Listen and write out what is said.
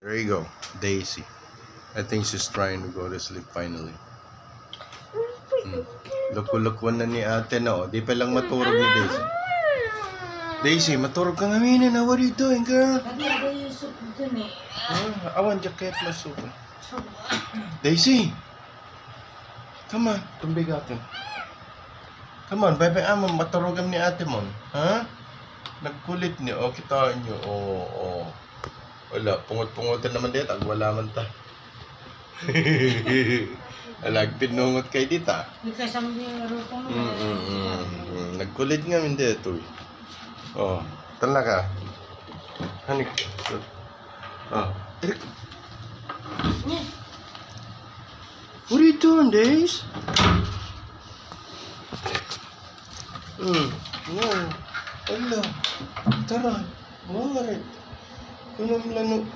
There you go, Daisy. I think she's trying to go to sleep finally. Luko-lukuan na ni ate na, oh. Di pa lang maturog ni Daisy. Daisy, maturog ka nga minin. What are you doing, girl? I want jacket na soup. Daisy! Come on, tumbigatin. Come on, bye-bye amo. Maturogam ni ate mo. Ha? Nagkulit niyo. O, kitaan niyo. Oo. Wala, pungot-pungotan naman dito. Wala man ta. Alag, pinungot kay dita. Nagkulit nga min dito. Oh, talaga. Hanik. Oh, tirik. What are you doing, Days? Yeah. Ala. Tara. Marit. Kunam lano.